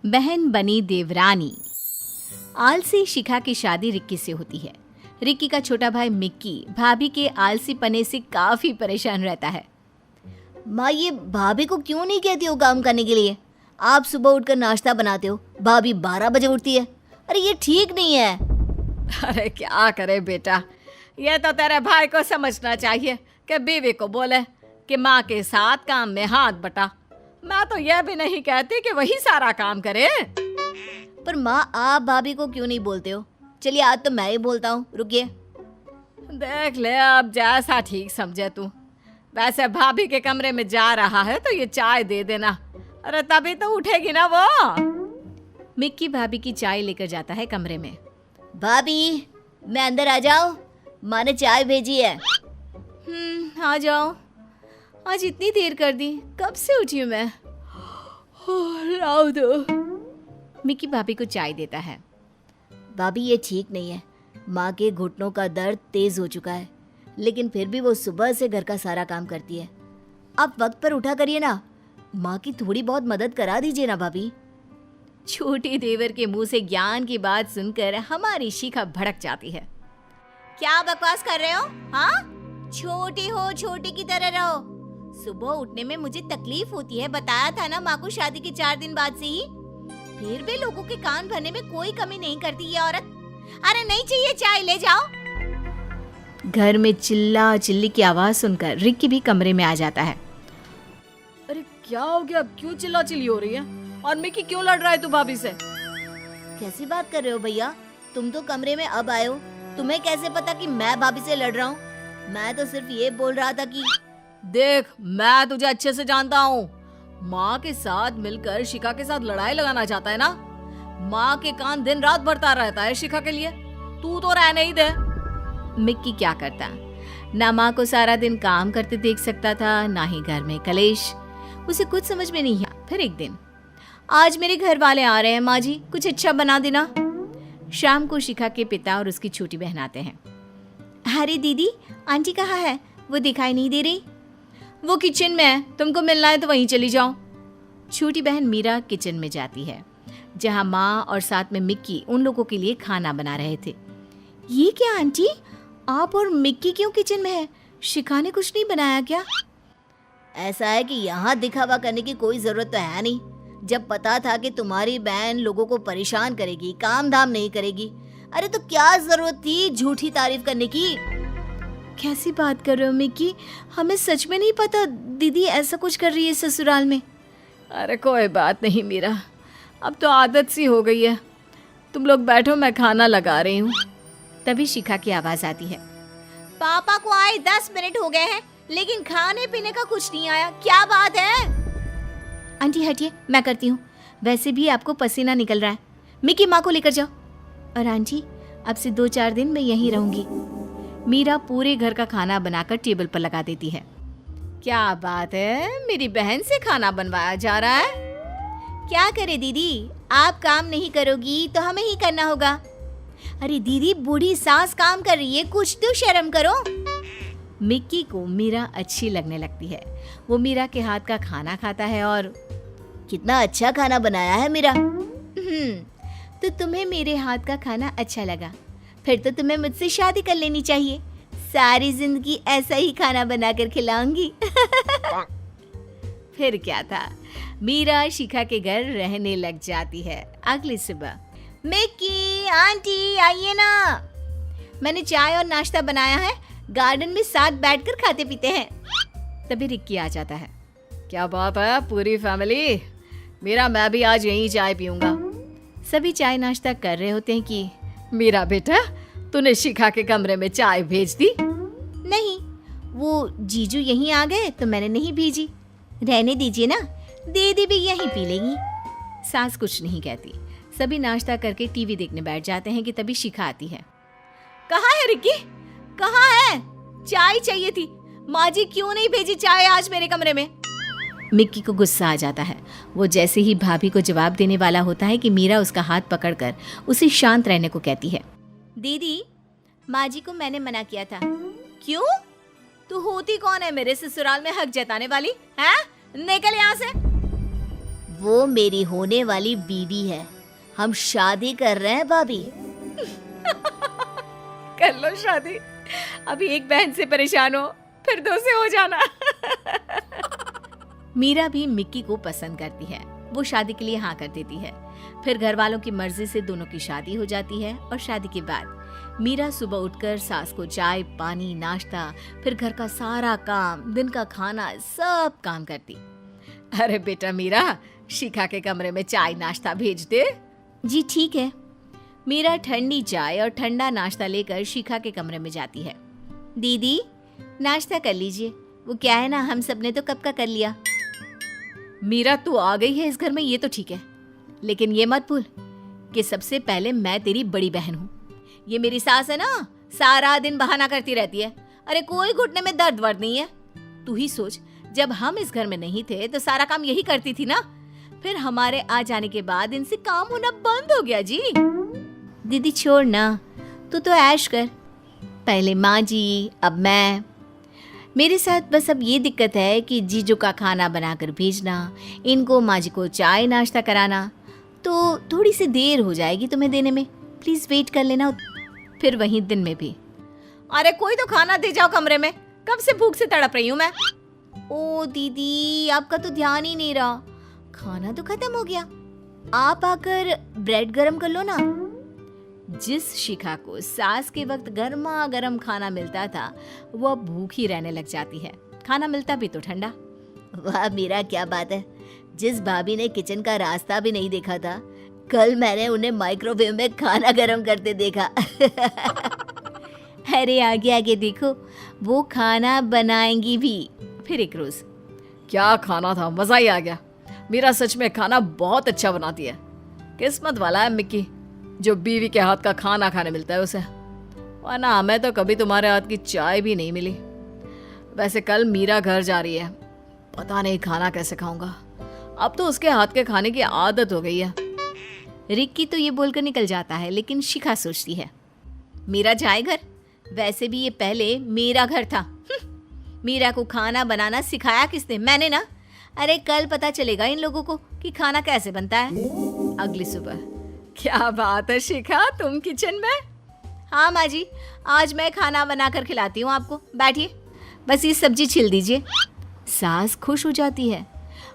बहन बनी देवरानी। आलसी शिखा की शादी रिक्की से होती है। रिक्की का छोटा भाई मिक्की भाभी के आलसी पने से काफी परेशान रहता है। माँ, ये भाभी को क्यों नहीं कहती हो काम करने के लिए? आप सुबह उठकर नाश्ता बनाते हो, भाभी 12 बजे उठती है। अरे ये ठीक नहीं है। अरे क्या करे बेटा, ये तो तेरे भाई को समझना चाहिए कि बीवी को बोले कि माँ के साथ काम में हाथ बटा। मैं तो यह भी नहीं कहती कि वही सारा काम करे। पर माँ, आप भाभी को क्यों नहीं बोलते हो? चलिए आज तो मैं ही बोलता हूँ, रुकिए। देख ले, अब जैसा ठीक समझे तू। वैसे भाभी के कमरे में जा रहा है तो ये चाय दे देना। अरे तभी तो उठेगी ना वो। मिक्की भाभी की चाय लेकर जाता है कमरे में। भाभी, मैं अंदर आ जाऊं? माँ ने चाय भेजी है। आ जाओ। आज इतनी देर कर दी, कब से उठी हूँ मैं। लाओ दो। मिक्की भाभी को चाय देता है। भाभी, ये ठीक नहीं है। माँ के घुटनों का दर्द तेज हो चुका है, लेकिन फिर भी वो सुबह से घर का सारा काम करती है। आप वक्त पर उठा करिए ना, माँ की थोड़ी बहुत मदद करा दीजिए ना भाभी। छोटी देवर के मुंह से ज्ञान की बात सुनकर हमारी शिखा भड़क जाती है। क्या बकवास कर रहे हो? हाँ, छोटी हो छोटी की तरह रहो। सुबह उठने में मुझे तकलीफ होती है, बताया था ना माँ को शादी के 4 दिन बाद से ही। फिर भी लोगों के कान भरने में कोई कमी नहीं करती ये औरत। अरे नहीं चाहिए चाय, ले जाओ। घर में चिल्ला चिल्ली की आवाज सुनकर रिक्की भी कमरे में आ जाता है। अरे क्या हो गया, क्यों चिल्ला चिल्ली हो रही है? और मिक्की क्यों लड़ रहा है तू भाभी से? कैसी बात कर रहे हो भैया? तुम तो कमरे में अब आए हो, तुम्हें कैसे पता कि मैं भाभी से लड़ रहा हूँ? मैं तो सिर्फ ये बोल रहा था कि देख, मैं तुझे अच्छे से जानता हूँ। माँ के साथ मिलकर शिखा के साथ लड़ाई लगाना चाहता है ना। माँ के कान दिन रात भरता रहता है शिखा के लिए, तू तो रहने ही दे। मिक्की क्या करता, ना माँ को सारा दिन काम करते देख सकता था, ना ही घर में कलेश। उसे कुछ समझ में नहीं आया। फिर एक दिन, आज मेरे घर वाले आ रहे हैं माँ जी, कुछ अच्छा बना देना। शाम को शिखा के पिता और उसकी छोटी बहन आते हैं। अरे दीदी, आंटी कहाँ है? वो दिखाई नहीं दे रही। वो किचन में है, तुमको मिलना है तो वहीं चली जाओ। छोटी बहन मीरा किचन में जाती है, जहाँ माँ और साथ में मिक्की उन लोगों के लिए खाना बना रहे थे। ये क्या आंटी, आप और मिक्की क्यों किचन में है? शिखा ने कुछ नहीं बनाया क्या? ऐसा है कि यहाँ दिखावा करने की कोई जरूरत तो है नहीं। जब पता था कि तुम्हारी बहन लोगों को परेशान करेगी, काम धाम नहीं करेगी, अरे तो क्या जरूरत थी झूठी तारीफ करने की? कैसी बात कर रहे हो मिक्की? हमें सच में नहीं पता दीदी ऐसा कुछ कर रही है ससुराल में। अरे कोई बात नहीं मीरा, अब तो आदत सी हो गई है। तुम लोग बैठो, मैं खाना लगा रही हूँ। तभी शिखा की आवाज आती है। पापा को आए 10 मिनट हो गए हैं, लेकिन खाने पीने का कुछ नहीं आया, क्या बात है? आंटी हटिए, मैं करती हूँ। वैसे भी आपको पसीना निकल रहा है। मिक्की माँ को लेकर जाओ। और आंटी, अब से 2-4 दिन मैं यहीं रहूंगी। मीरा पूरे घर का खाना बनाकर टेबल पर लगा देती है। क्या बात है, मेरी बहन से खाना बनवाया जा रहा है। क्या करे दीदी, आप काम नहीं करोगी तो हमें ही करना होगा। अरे दीदी, बूढ़ी सास काम कर रही है, कुछ तो शर्म करो। मिक्की को मीरा अच्छी लगने लगती है। वो मीरा के हाथ का खाना खाता है और कितना अच्छा खाना बनाया है मीरा। तो तुम्हें मेरे हाथ का खाना अच्छा लगा, फिर तो तुम्हें मुझसे शादी कर लेनी चाहिए। सारी जिंदगी ऐसा ही खाना बनाकर खिलाऊंगी। फिर क्या था, मीरा शिखा के घर रहने लग जाती है। अगली सुबह, मिक्की आंटी आइए ना, मैंने चाय और नाश्ता बनाया है, गार्डन में साथ बैठकर खाते पीते हैं। तभी रिक्की आ जाता है। क्या बात है, पूरी फैमिली? मेरा मैं भी आज यहीं चाय पीऊंगा। सभी चाय नाश्ता कर रहे होते हैं कि मेरा बेटा, तूने शिखा के कमरे में चाय भेज दी? नहीं, वो जीजू यहीं आ गए तो मैंने नहीं भेजी। रहने दीजिए ना, दीदी भी यहीं पी लेगी। सास कुछ नहीं कहती। सभी नाश्ता करके टीवी देखने बैठ जाते हैं कि तभी शिखा आती है। कहाँ है रिक्की? कहाँ है? चाय चाहिए थी, माँ जी क्यों नहीं भेजी चाय आज मेरे कमरे में? मिक्की को गुस्सा आ जाता है। वो जैसे ही भाभी को जवाब देने वाला होता है कि मीरा उसका हाथ पकड़कर उसे शांत रहने को कहती है। दीदी, माँ जी को मैंने मना किया था। क्यों? तू होती कौन है मेरे ससुराल में हक जताने वाली? हैं? निकल यहाँ से। वो मेरी होने वाली बीवी है। हम शादी कर रहे हैं भाभी। कर लो शादी, अभी एक बहन से परेशान हो, फिर दो से हो जाना। मीरा भी मिक्की को पसंद करती है। वो शादी के लिए हाँ कर देती है। फिर घर वालों की मर्जी से दोनों की शादी हो जाती है और शादी के बाद मीरा सुबह उठकर सास को चाय पानी नाश्ता फिर घर का सारा काम दिन का खाना सब काम करती। अरे बेटा मीरा, शिखा के कमरे में चाय नाश्ता भेज दे। जी ठीक है। मीरा ठंडी चाय और ठंडा नाश्ता लेकर शिखा के कमरे में जाती है। दीदी नाश्ता कर लीजिए, वो क्या है ना, हम सब ने तो कब का कर लिया। मीरा तू आ गई है इस घर में, ये तो ठीक है, लेकिन ये मत भूल कि सबसे पहले मैं तेरी बड़ी बहन हूँ। ये मेरी सास है ना, सारा दिन बहाना करती रहती है। अरे कोई घुटने में दर्द वर्द नहीं है। तू ही सोच, जब हम इस घर में नहीं थे तो सारा काम यही करती थी ना। फिर हमारे आ जाने के बाद इनसे काम होना बंद हो गया जी। दीदी छोड़ ना, तू तो ऐश कर। पहले माँ जी, अब मैं। मेरे साथ बस अब ये दिक्कत है कि जीजू का खाना बनाकर भेजना, इनको माँ जी को चाय नाश्ता कराना, तो थोड़ी सी देर हो जाएगी तुम्हें देने में। प्लीज वेट कर लेना। फिर वहीं दिन में भी। अरे कोई तो खाना दे जाओ कमरे में, कब से भूख से तड़प रही हूँ मैं। ओ दीदी, आपका तो ध्यान ही नहीं रहा, खाना तो खत्म हो गया। आप आकर ब्रेड गरम कर लो ना। जिस शिखा को सास के वक्त गर्मा गर्म खाना मिलता था, वह भूखी रहने लग जाती है। खाना मिलता भी तो ठंडा। वाह मीरा, क्या बात है। जिस भाभी ने किचन का रास्ता भी नहीं देखा था, कल मैंने उन्हें माइक्रोवेव में खाना गरम करते देखा। अरे आगे आगे देखो, वो खाना बनाएंगी भी। फिर एक रोज क्या खाना था, मजा ही आ गया। मीरा सच में खाना बहुत अच्छा बनाती है। किस्मत वाला है मिक्की, जो बीवी के हाथ का खाना खाने मिलता है उसे, वरना हमें तो कभी तुम्हारे हाथ की चाय भी नहीं मिली। वैसे कल मीरा घर जा रही है, पता नहीं खाना कैसे खाऊंगा। अब तो उसके हाथ के खाने की आदत हो गई है। रिक्की तो ये बोलकर निकल जाता है, लेकिन शिखा सोचती है मीरा जाए घर। वैसे भी ये पहले मेरा घर था। मीरा को खाना बनाना सिखाया किसने? मैंने ना। अरे कल पता चलेगा इन लोगों को कि खाना कैसे बनता है। अगली सुबह। क्या बात है शिखा, तुम किचन में? हाँ माँ जी, आज मैं खाना बनाकर खिलाती हूँ आपको। बैठिए, बस ये सब्जी छिल दीजिए। सास खुश हो जाती है।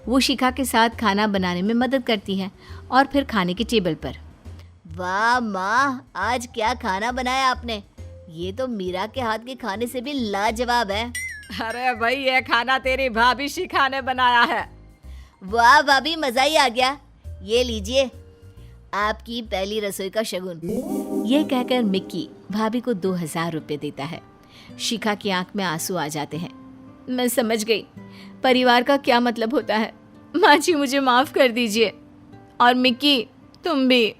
वो शिखा के साथ खाना बनाने में मदद करती है और फिर खाने की टेबल पर। वाह माँ, आज क्या खाना बनाया आपने। ये तो मीरा के हाथ के खाने से भी लाजवाब है। अरे भाई, ये खाना तेरी भाभी शिखा ने बनाया है। वाह भाभी, मजा ही आ गया। ये लीजिए आपकी पहली रसोई का शगुन। ये कहकर मिक्की भाभी को 2000 रुपये देता है। शिखा की आंख में आंसू आ जाते हैं। मैं समझ गई परिवार का क्या मतलब होता है। माँ जी मुझे माफ कर दीजिए, और मिक्की तुम भी।